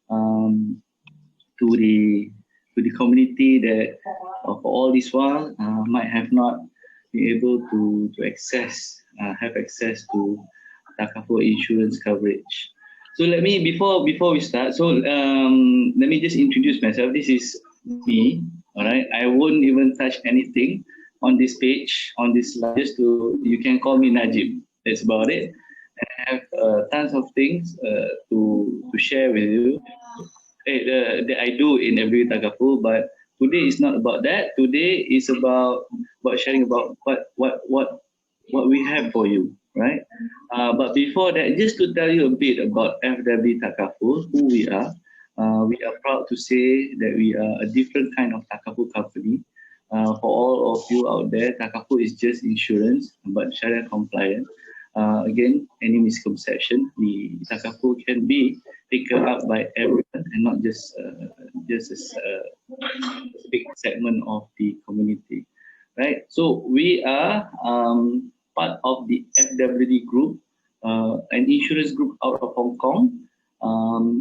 um, to the community that for all this while might have not been able to have access to Takaful insurance coverage. So let me before we start. So let me just introduce myself. This is me. All right. I won't even touch anything on this page, on this slide. You can call me Najib. That's about it. I have tons of things to share with you that I do in every Takaful, but today is not about that. Today is about sharing about what we have for you, right? But before that, just to tell you a bit about FW Takaful, who we are. We are proud to say that we are a different kind of Takaful company. For all of you out there, Takaful is just insurance, but Sharia compliant. Again, any misconception, the Takaful can be taken up by everyone and not just a big segment of the community, right? So we are part of the FWD group, an insurance group out of Hong Kong.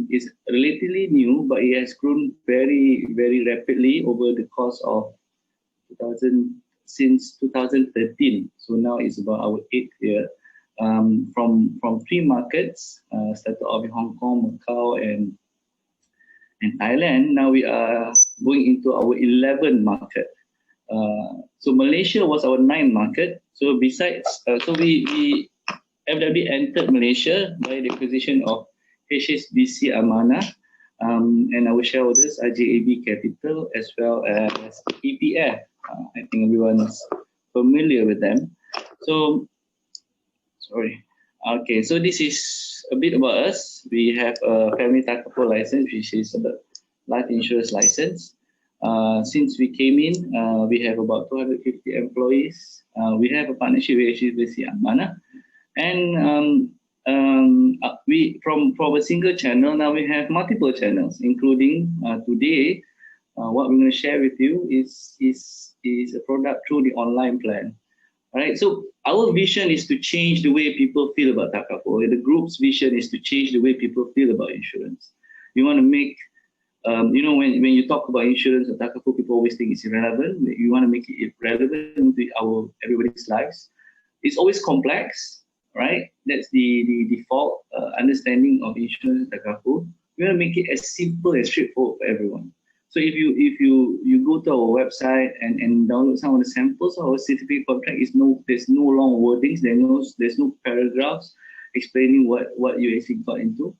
It's relatively new, but it has grown very, very rapidly over the course of since 2013. So now it's about our 8th year. From 3 markets, started off in Hong Kong, Macau, and Thailand. Now we are going into our 11th market. So Malaysia was our 9th market. So besides, we FWD entered Malaysia by the acquisition of HSBC Amanah, and our shareholders are JAB Capital as well as EPF. I think everyone's familiar with them. So, sorry. Okay, so this is a bit about us. We have a family Takaful license, which is a life insurance license. Since we came in, we have about 250 employees. We have a partnership with HSBC Amanah, and we from a single channel now we have multiple channels, including today. What we're going to share with you is a product through the online plan. All right, so our vision is to change the way people feel about Takaful. The group's vision is to change the way people feel about insurance. We want to make, when you talk about insurance or Takaful, people always think it's irrelevant. We want to make it relevant to everybody's lives. It's always complex, right? That's the default understanding of insurance and Takaful. We want to make it as simple and straightforward for everyone. So if you go to our website and download some of the samples of our certificate contract, there's no long wordings, there's no paragraphs explaining what you actually got into.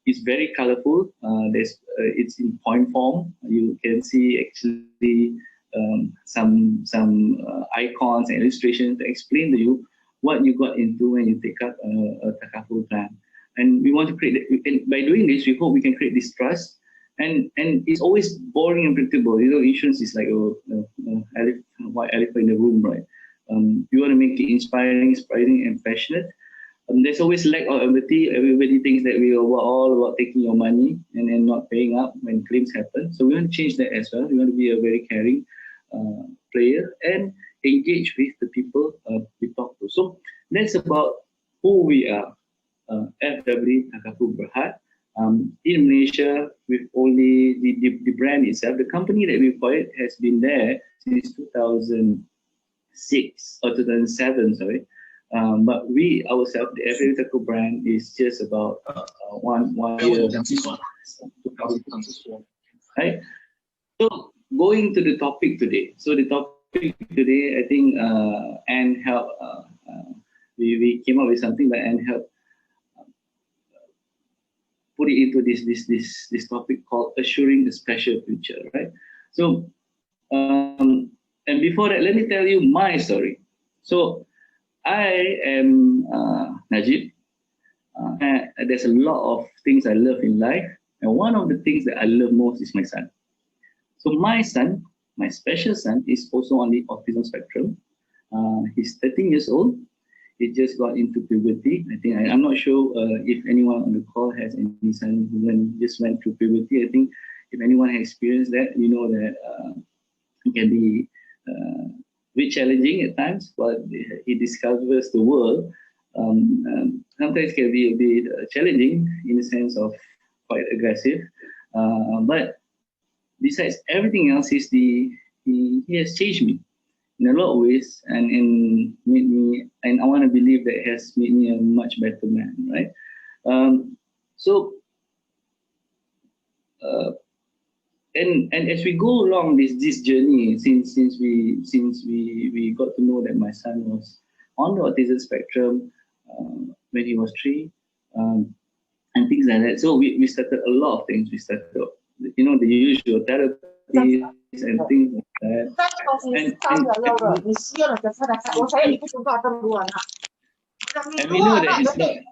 It's very colorful. It's in point form. You can see actually some icons and illustrations to explain to you what you got into when you take up a Takaful plan. And we want to create, and by doing this, we hope we can create this trust. And it's always boring and predictable. Insurance is like a white elephant in the room, right? You want to make it inspiring and passionate. There's always lack of empathy. Everybody thinks that we are all about taking your money and then not paying up when claims happen. So we want to change that as well. We want to be a very caring player and engage with the people we talk to. So that's about who we are. FW Takaful Berhad. In Malaysia, with only the brand itself, the company that we acquired has been there since 2006 or 2007, sorry. But we ourselves, the FW Takaful brand, is just about 1 year. Right? So going to the topic today. So the topic today, I think Anne helped. We came up with something, but Anne helped put it into this topic called assuring a special future, right? So, and before that, let me tell you my story. So, I am Najib. There's a lot of things I love in life, and one of the things that I love most is my son. So, my son, my special son, is also on the autism spectrum. He's 13 years old. He just got into puberty. I'm not sure if anyone on the call has any son who just went through puberty. I think if anyone has experienced that, you know that it can be a bit challenging at times, but he discovers the world. Sometimes it can be a bit challenging in the sense of quite aggressive. But besides everything else, he has changed me in a lot of ways, and made me, and I want to believe that has made me a much better man, right? So and as we go along this journey, since we got to know that my son was on the autism spectrum when he was 3, and things like that. So we started a lot of things. We started, the usual therapies and things like that. And we know that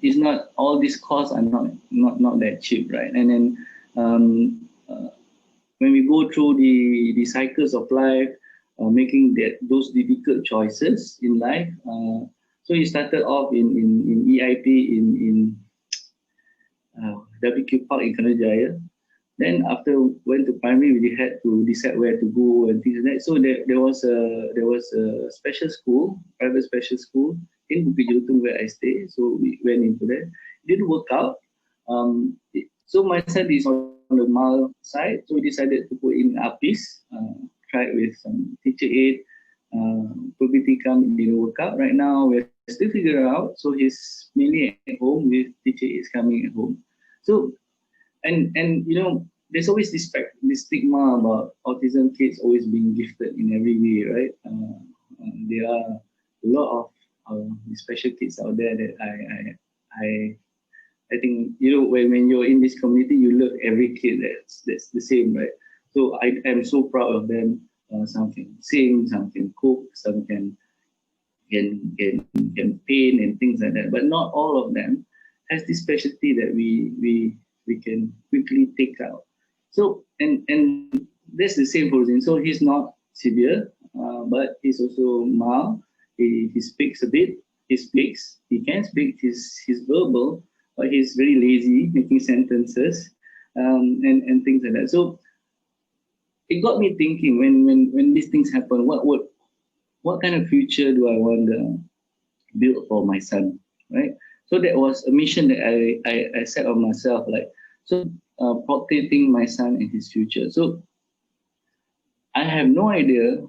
it's not all these costs are not that cheap, right? And then when we go through the cycles of life, making those difficult choices in life. So you started off in EIP in WQ Park in Kerajaya. Then after went to primary, we had to decide where to go and things like that. So there was a special school, private special school in Bukit Jelutong where I stay. So we went into that. It didn't work out. So my son is on the mild side, so we decided to put in APIS, tried with some teacher aid. Probability come, it didn't work out. Right now we're still figuring out. So he's mainly at home with teacher aids coming at home. So and there's always this stigma about autism kids always being gifted in every way, right? There are a lot of special kids out there that I think when you're in this community, you love every kid that's the same, right? So I am so proud of them. Some can sing, some can cook, some can paint and things like that. But not all of them has this specialty that we can quickly take out. So and that's the same for Zin. So he's not severe, but he's also mild. He speaks a bit. He speaks. He can speak. He's verbal, but he's very lazy making sentences, and things like that. So it got me thinking when these things happen, what kind of future do I want to build for my son, right? So that was a mission that I set on myself, protecting my son and his future. So I have no idea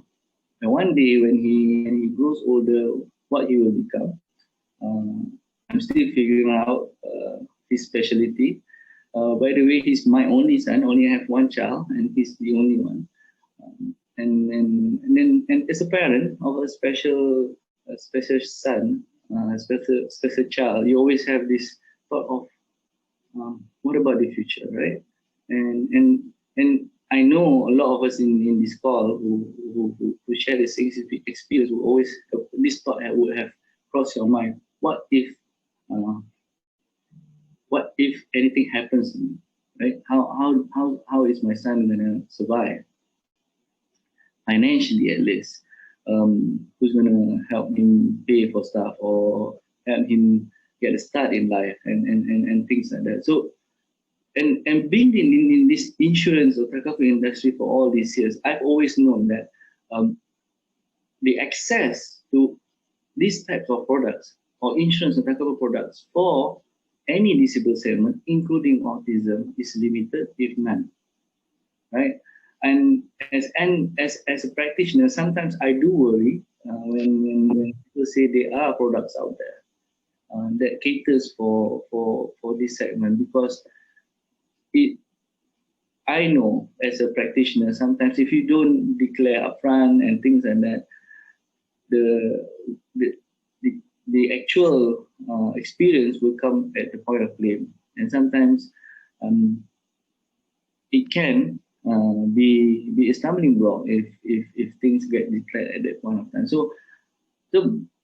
that one day when he grows older, what he will become. I'm still figuring out his specialty. By the way, he's my only son. Only have one child, and he's the only one. And as a parent of a special son, special child, you always have this thought of what about the future, right? And I know a lot of us in this call who share the same experience will always this thought would have crossed your mind. What if anything happens to me, right? How is my son gonna survive financially, at least? Who's gonna help him pay for stuff or help him get a start in life and things like that? So and being in this insurance or Takaful industry for all these years, I've always known that the access to these types of products or insurance or Takaful products for any disabled segment, including autism, is limited, if none. Right? And as a practitioner, sometimes I do worry when people say there are products out there that caters for this segment, because I know as a practitioner, sometimes if you don't declare upfront and things like that, the actual experience will come at the point of claim, and sometimes it can be a stumbling block if things get declared at that point of time. So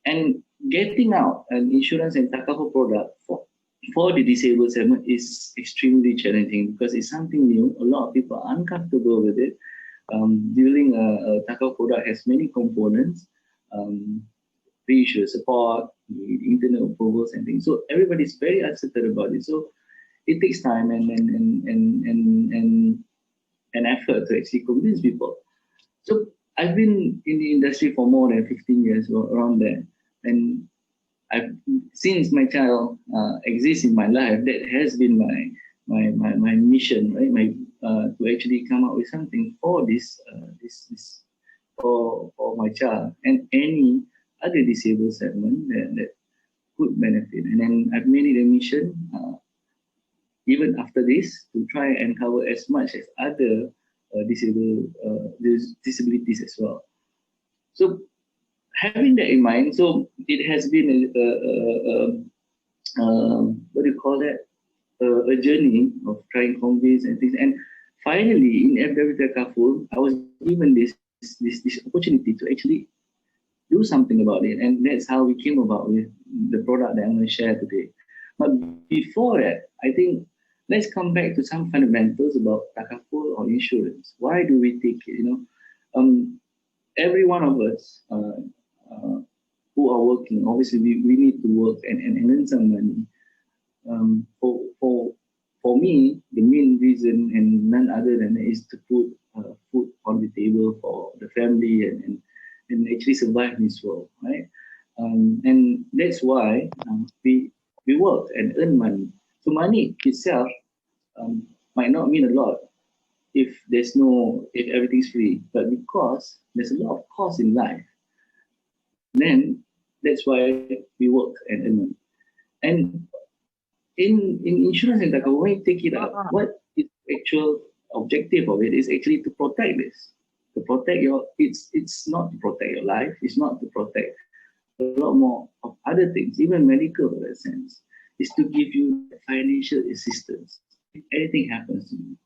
and getting out an insurance and Takaful product for the disabled segment is extremely challenging because it's something new. A lot of people are uncomfortable with it. Building a Takaful product has many components, pre-issue support, the internal approvals and things. So everybody's very uncertain about it. So it takes time and effort to actually convince people. So I've been in the industry for more than 15 years or around there, and I've since my child exists in my life, that has been my mission, right? To actually come up with something for this for my child and any other disabled segment that could benefit. And then I've made it a mission, even after this, to try and cover as much as other disabilities as well. So having that in mind, so it has been what do you call that? A journey of trying convince and things. And finally, in FW Takaful, I was given this opportunity to actually do something about it, and that's how we came about with the product that I'm going to share today. But before that, I think let's come back to some fundamentals about Takaful or insurance. Why do we take it? Every one of us who are working, obviously we need to work and earn some money. For me, the main reason and none other than is to put food on the table for the family and actually survive in this world, right? And that's why we work and earn money. So money itself might not mean a lot if everything's free, but because there's a lot of cost in life, then that's why we work and earn money. And in insurance and Takaful, when you take it up, what is the actual objective of it is actually to protect this. To protect it's not to protect your life, it's not to protect a lot more of other things, even medical in that sense, is to give you financial assistance if anything happens to you.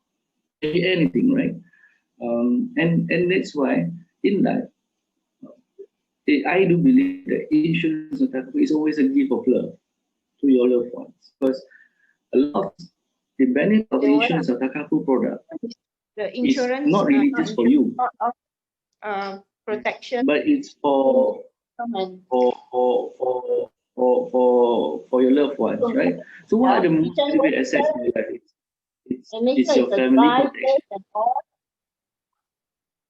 Anything, right? And that's why in life, I do believe that insurance is always a gift of love to your loved ones, because a lot of the benefit of insurance or Takaful product is not really just for you, protection, but it's for your loved ones, right? So what are the most valuable assets in your life? It's your family protection.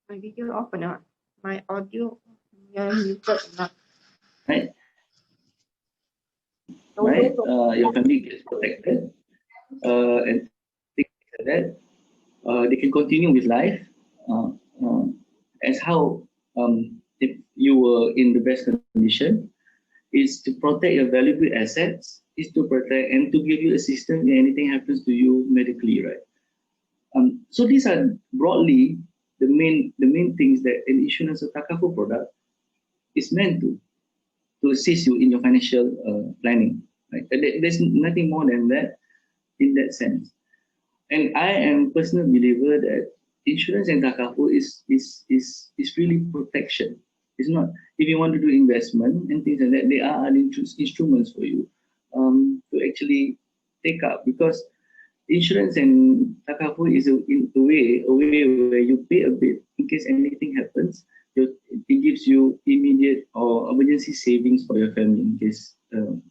My video off or not? My audio, muted or not? Right? Right? Your family gets protected, and things like that. They can continue with life as how if you were in the best condition. Is to protect your valuable assets, is to protect and to give you assistance if anything happens to you medically, right? So these are broadly the main things that an insurance or Takaful product is meant to assist you in your financial planning. Right? There's nothing more than that in that sense. And I am a personal believer that insurance and Takaful is really protection. It's not, if you want to do investment and things like that, they are instruments for you to actually take up, because insurance and Takaful is in a way where you pay a bit in case anything happens. It gives you immediate or emergency savings for your family in case to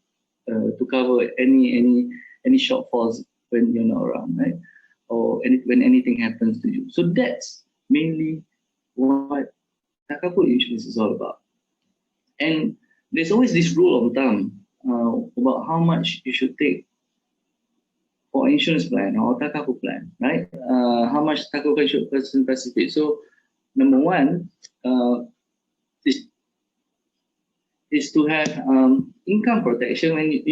cover any shortfalls when you're not around, right? Or when anything happens to you. So that's mainly what Takaful insurance is all about. And there's always this rule of thumb about how much you should take for insurance plan or Takaful plan, right? How much Takaful should person participate. So number one is to have income protection when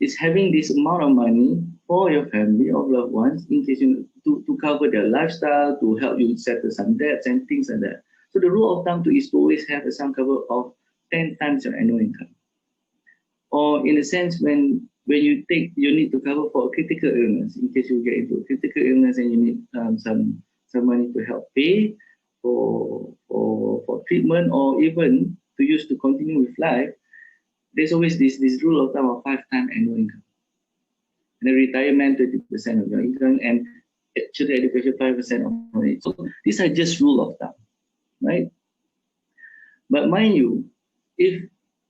it's having this amount of money for your family or loved ones in case to cover their lifestyle, to help you settle some debts and things like that. So the rule of thumb is to always have a sum cover of 10 times your annual income. Or in a sense, when you need to cover for a critical illness, in case you get into a critical illness and you need some money to help pay for treatment, or even to use to continue with life, there's always this rule of thumb of 5 times annual income. And the retirement, 20% of your income, and children education, 5% of it. So these are just rule of thumb, right? But mind you, if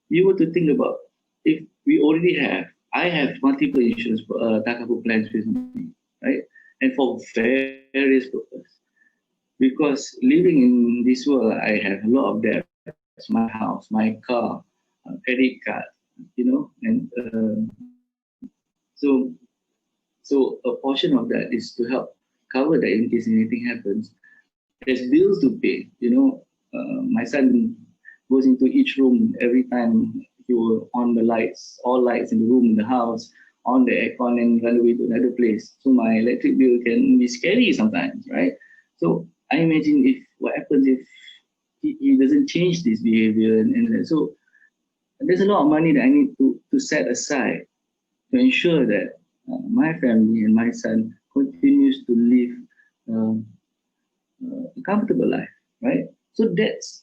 you were to think about, if we already I have multiple insurance Takaful plans with me, right? And for various purposes. Because living in this world, I have a lot of debts, my house, my car, credit card, and so a portion of that is to help cover that in case anything happens. There's bills to pay. My son goes into each room every time he will on the lights, all lights in the room in the house, on the aircon and run away to another place. So my electric bill can be scary sometimes, right? So I imagine if what happens if he doesn't change this behavior, and so there's a lot of money that I need to set aside to ensure that my family and my son continues to live um, a comfortable life, right? So that's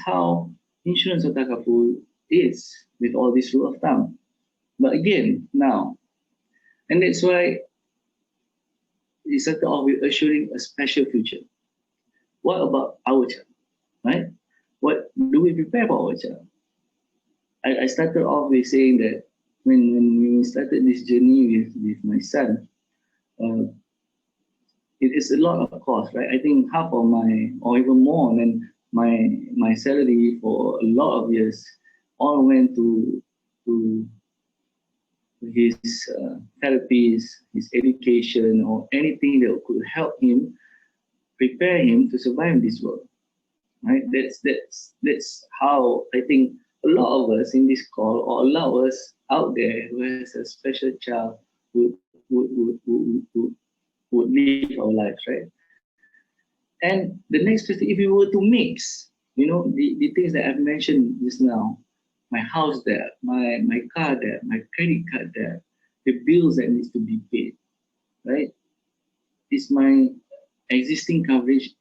how insurance or takaful is with all this rule of thumb. But again, now, and that's why it started off with assuring a special future. What about our child, right? What do we prepare for our child? I started off with saying that when we started this journey with my son, uh, it is a lot of cost, right? I think half of my, or even more than my salary for a lot of years, all went to his therapies, his education, or anything that could help him prepare him to survive this world, right? That's how I think a lot of us in this call, or a lot of us out there who has a special child would would would would, would, would live our lives, right? And the next question, if you were to mix, the things that I've mentioned just now, my house debt, my car debt, my credit card debt, the bills that needs to be paid, right? Is my existing coverage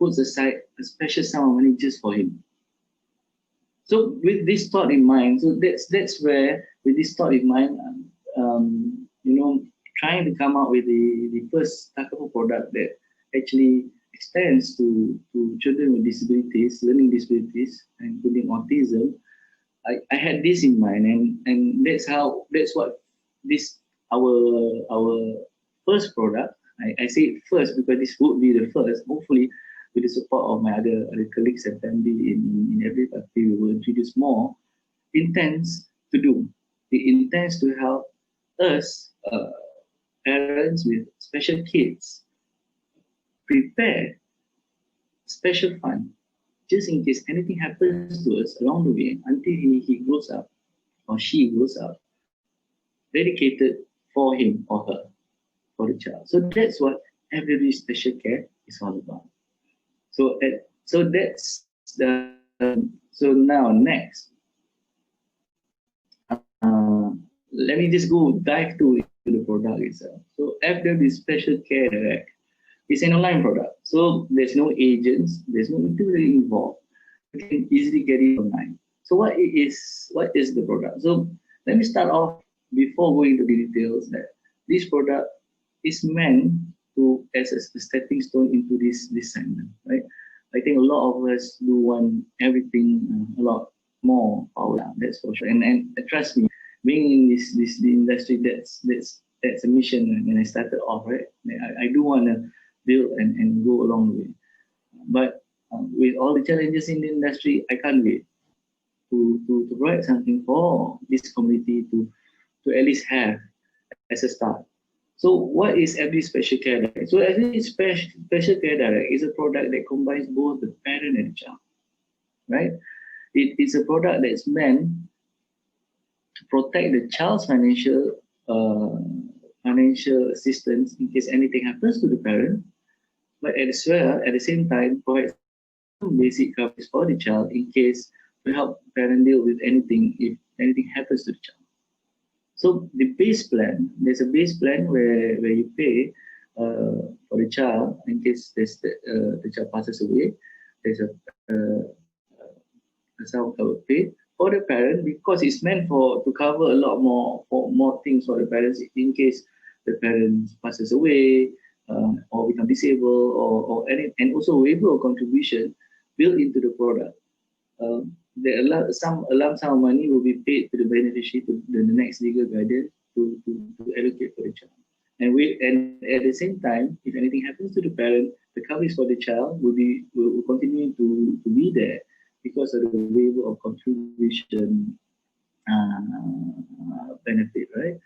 puts aside a special sum of money just for him. So with this thought in mind, so that's where with this thought in mind, trying to come up with the first takaful product that actually extends to children with disabilities, learning disabilities, including autism. I had this in mind, and that's what this our first product. I say it first because this would be the first. Hopefully, with the support of my other colleagues and family in every country, we will introduce more. Intends to do. It intends to help us, parents with special kids, prepare special fund just in case anything happens to us along the way until he grows up or she grows up, dedicated for him or her, for the child. So that's what every special care is all about. So that's the so now next. Let me just go dive to the product itself. So FWD Special Care Direct is an online product. So there's no agents, there's no intermediary involved. You can easily get it online. So what is the product? So let me start off before going into the details that this product is meant to as a stepping stone into this segment, right? I think a lot of us do want everything a lot more power. That's for sure. And trust me, being in this the industry, that's a mission. When I started off, right? I do want to build and go along the way. But with all the challenges in the industry, I can't wait to provide something for this community to at least have as a start. So what is FD Special Care Direct? So FD Special Care Direct is a product that combines both the parent and the child, right? It's a product that's meant to protect the child's financial assistance in case anything happens to the parent, but as well at the same time provide some basic coverage for the child in case to help parent deal with anything if anything happens to the child. So the base plan, there's a base plan where you pay for the child in case the child passes away. There's a sum covered pay for the parent because it's meant to cover a lot more things for the parents in case the parent passes away or become disabled or any, and also waiver of contribution built into the product. A lump sum of money will be paid to the beneficiary to the next legal guardian to allocate for the child. And at the same time, if anything happens to the parent, the coverage for the child will continue to be there because of the waiver of contribution benefit, right?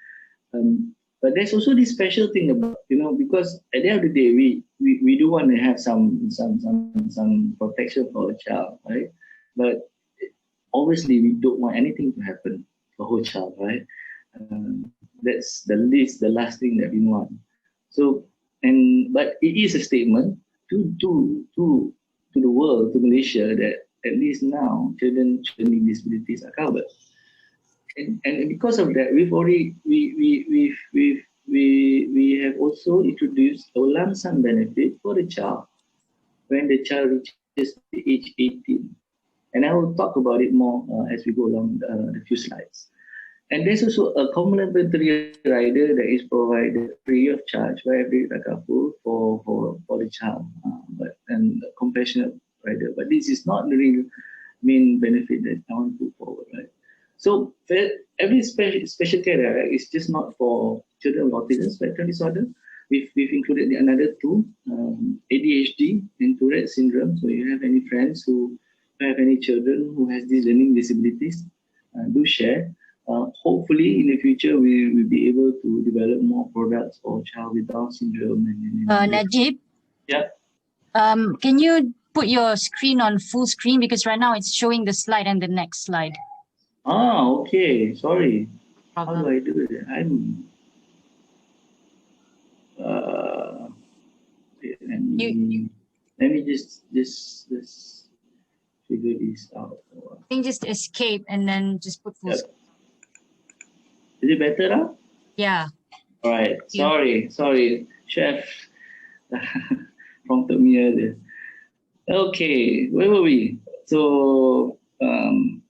But there's also this special thing about, because at the end of the day, we do want to have some protection for a child, right? But obviously, we don't want anything to happen to the whole child, right? That's the last thing that we want. So, but it is a statement to the world, to Malaysia, that at least now children with disabilities are covered. And because of that, we have also introduced a lump sum benefit for the child when the child reaches the age 18. And I will talk about it more as we go along the few slides. And there's also a complementary rider that is provided free of charge by every Takaful for the child, and a compassionate rider. But this is not the real main benefit that I want to put forward, right? So every special care is just not for children with autism spectrum disorder. We've included another two, ADHD and Tourette syndrome. So you have any friends who have any children who has these learning disabilities, do share. Hopefully in the future we will be able to develop more products for child with Down syndrome. Najib? Yeah. Can you put your screen on full screen, because right now it's showing the slide and the next slide. Okay. Sorry. Problem. How do I do that? Let me just figure this out. I think just escape and then just put full screen. Is it better now? Yeah. All right. Sorry. Chef prompted me earlier. Okay, where were we? So, in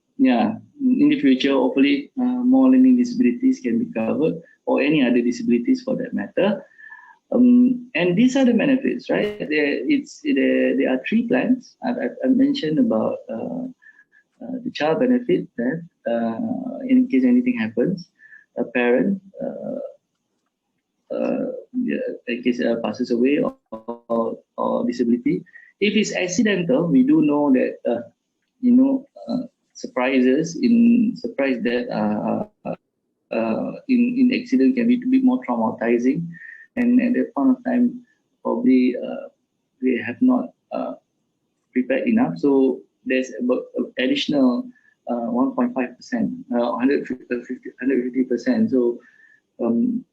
the future, hopefully, more learning disabilities can be covered, or any other disabilities for that matter. And these are the benefits, right? There are 3 plans. I mentioned about the child benefit that in case anything happens, a parent, in case passes away or disability. If it's accidental, we do know that surprise death in accident can be a bit more traumatizing, and at that point of time, probably they have not prepared enough. So there's about additional 1.5%, 150%. So what do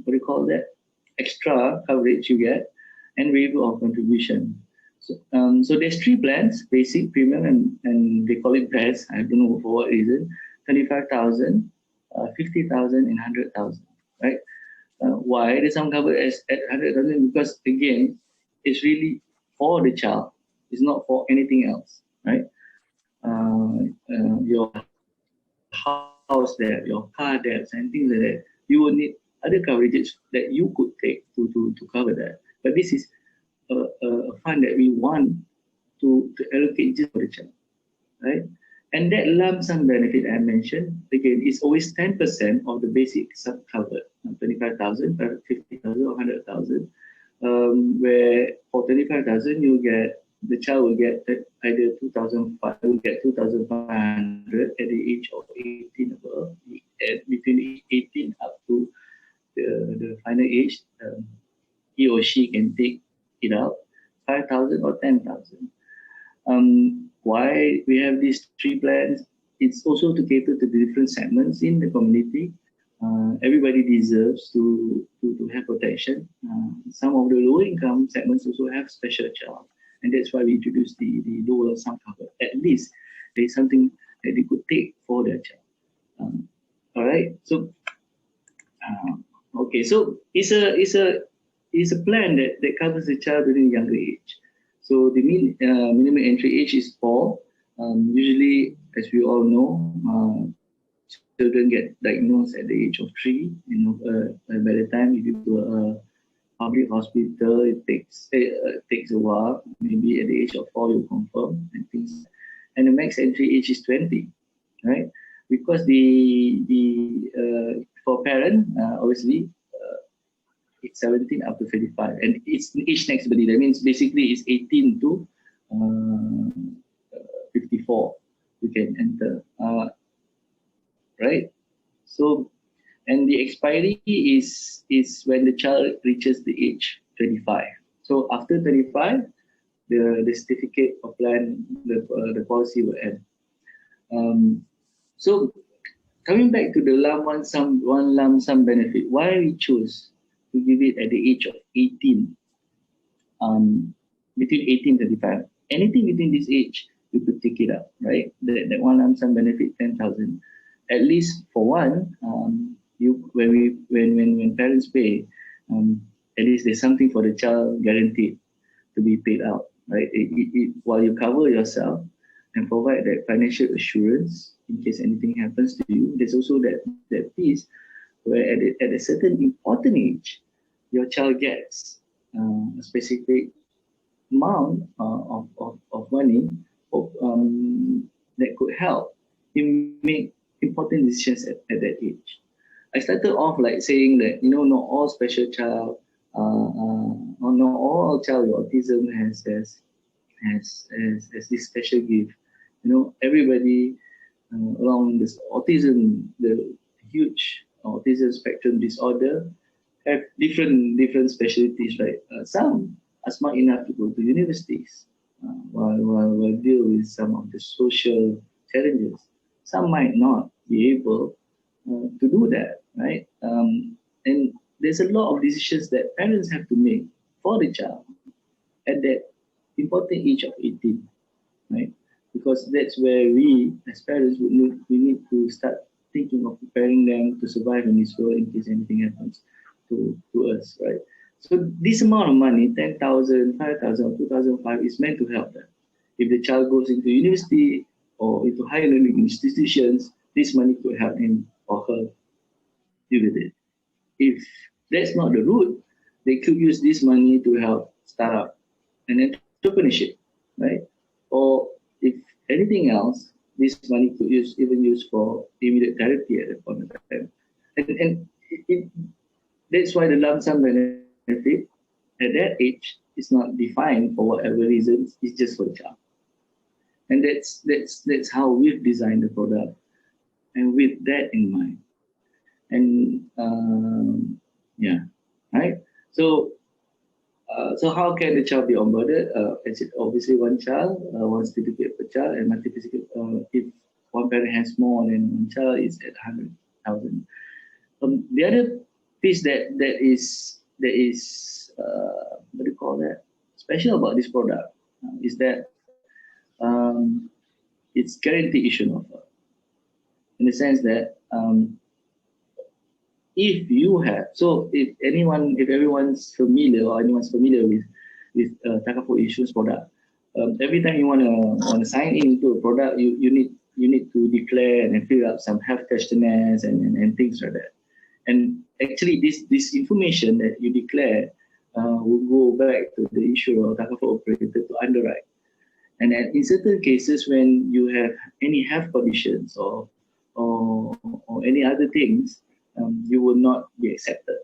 you call that? Extra coverage you get, and waiver of contribution. So there's 3 plans: basic, premium, and they call it BEST. I don't know for what reason. 25,000, 50,000, and 100,000. Right? Why the sum covered at 100,000? Because again, it's really for the child. It's not for anything else. Right? Your house debt, your car debts, and things like that. You will need other coverages that you could take to cover that. But this is a fund that we want to allocate just for the child, right? And that lump sum benefit I mentioned, again, is always 10% of the basic sum covered, 25,000, 50,000, or 100,000. Where for 25,000, the child will get either 2,500 at the age of 18 above, between 18 up to the final age. He or she can take it out, 5,000 or 10,000. Why we have these 3 plans? It's also to cater to the different segments in the community. Everybody deserves to have protection. Some of the lower income segments also have special child, and that's why we introduced the lower sum cover. At least there is something that they could take for their child. All right. So, okay. So it's a plan that covers the child during a younger age. So the minimum entry age is 4. Usually, as we all know, children get diagnosed at the age of 3. By the time you go to a public hospital, it takes a while. Maybe at the age of 4, you confirm and things. And the max entry age is 20, right? Because for parent, obviously, it's 17 up to 35, and it's each next body. That means basically it's 18 to before you can enter, right? So, and the expiry is when the child reaches the age 25. So after 25, the certificate of plan, the policy will end. So coming back to the one lump sum benefit, why we choose to give it at the age of 18, between 18 and 35. Anything between this age, you could take it up, right? That one lump sum benefit, 10,000. At least for one, when parents pay, at least there's something for the child guaranteed to be paid out, right? While you cover yourself and provide that financial assurance in case anything happens to you, there's also that piece where at a certain important age, your child gets a specific amount of money that could help him make important decisions at that age. I started off like saying that, not all special child, or not all child with autism has this special gift. Everybody along this autism, the huge autism spectrum disorder, have different specialties, right? Some are smart enough to go to universities, while deal with some of the social challenges. Some might not be able to do that, right? And there's a lot of decisions that parents have to make for the child at that important age of 18, right? Because that's where we, as parents, we need to start thinking of preparing them to survive in this world in case anything happens to us, right? So this amount of money, 10,000, 5,000, 2,005, is meant to help them. If the child goes into university or into higher learning institutions, this money could help him or her deal with it. If that's not the route, they could use this money to help startup and entrepreneurship, right? Or if anything else, this money could even use for immediate therapy at that point of time. And that's why the lump sum benefit at that age is not defined for whatever reasons. It's just for the child, and that's how we've designed the product, and with that in mind. And right. So how can the child be onboarded? Obviously, one child, one certificate per child, and multi-certificate. If one parent has more than one child, it's at 100,000. The other piece that is what do you call that? Special about this product is that it's guaranteed issue offer, in the sense that if everyone's familiar or anyone's familiar with Takaful insurance product, every time you want to sign into a product, you need to declare and fill out some health questionnaires and things like that. And actually, this information that you declare will go back to the insurer or Takaful operator to underwrite. And in certain cases, when you have any health conditions or any other things, you will not be accepted.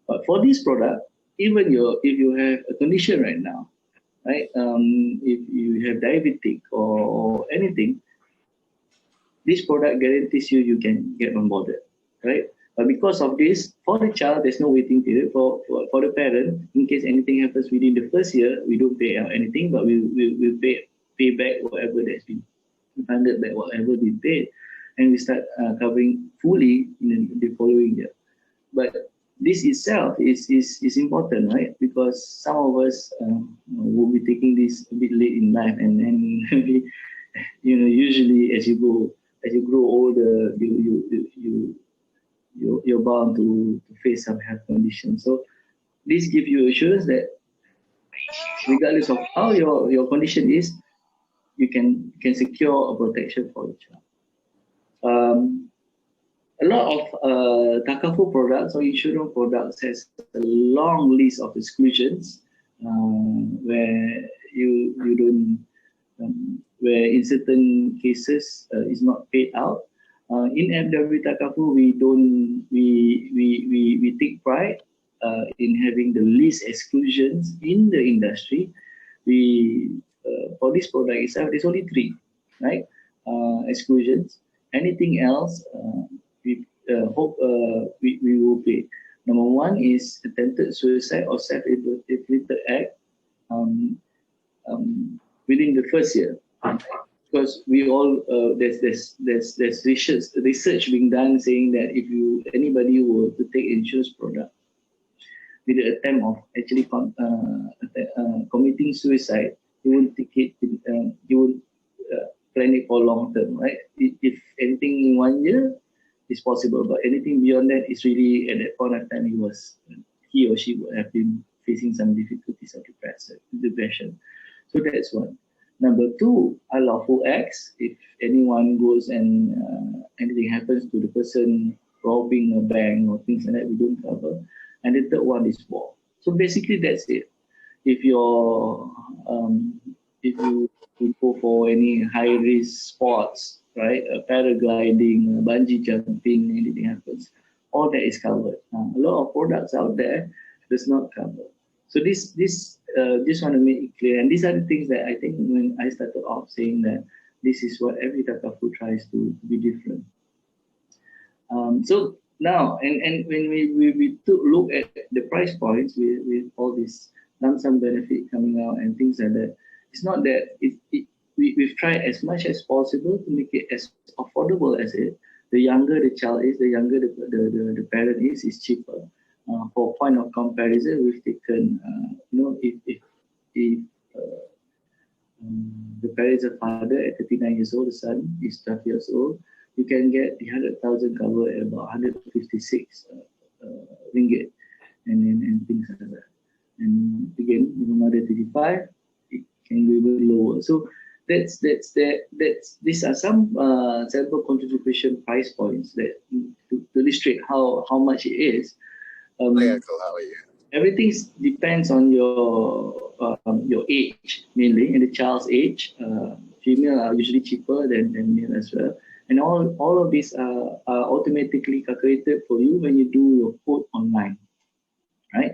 But for this product, even if you have a condition right now, right? If you have diabetic or anything, this product guarantees you can get onboarded, right? But because of this, for the child, there's no waiting period. For the parent, in case anything happens within the first year, we don't pay out anything, but we pay back whatever that's been funded back, whatever we paid, and we start covering fully in the following year. But this itself is important, right? Because some of us will be taking this a bit late in life, and usually as you grow older, you're bound to face some health conditions. So this gives you assurance that regardless of how your condition is, you can secure a protection for the child. A lot of Takaful products or insurance products has a long list of exclusions where you don't where in certain cases is not paid out. In FW Takaful, we take pride in having the least exclusions in the industry. For this product itself, there's only 3. right? Exclusions. Anything else, we hope we will pay. Number one is attempted suicide or self-inflicted act within the first year, because we all there's research being done saying that if anybody were to take insurance product with the attempt of actually committing suicide, you will take it, you will plan it for long term, right? If anything in 1 year is possible, but anything beyond that is really at that point of time he or she would have been facing some difficulties of depression. So that's one. Number two, unlawful acts. If anyone goes and anything happens to the person robbing a bank or things like that, we don't cover. And the third one is war. So basically that's it. If you go for any high risk sports, right, paragliding, bungee jumping, anything happens, all that is covered. A lot of products out there does not cover. So this just want to make it clear, and these are the things that I think when I started off saying that this is what every Takaful tries to be different. So now, and when we took a look at the price points with all this lump sum benefit coming out and things like that, it's not that we've tried as much as possible to make it as affordable as it. The younger the child is, the younger the parent is cheaper. For point of comparison, we've taken, if the parent is a father at 39 years old, the son is 12 years old, you can get the 100,000 cover at about 156 ringgit, and things like that. And again, if a mother 35, it can be a bit lower. So these are some sample contribution price points that to illustrate how much it is. Everything depends on your age mainly, and the child's age. Female are usually cheaper than male as well, and all of these are automatically calculated for you when you do your quote online.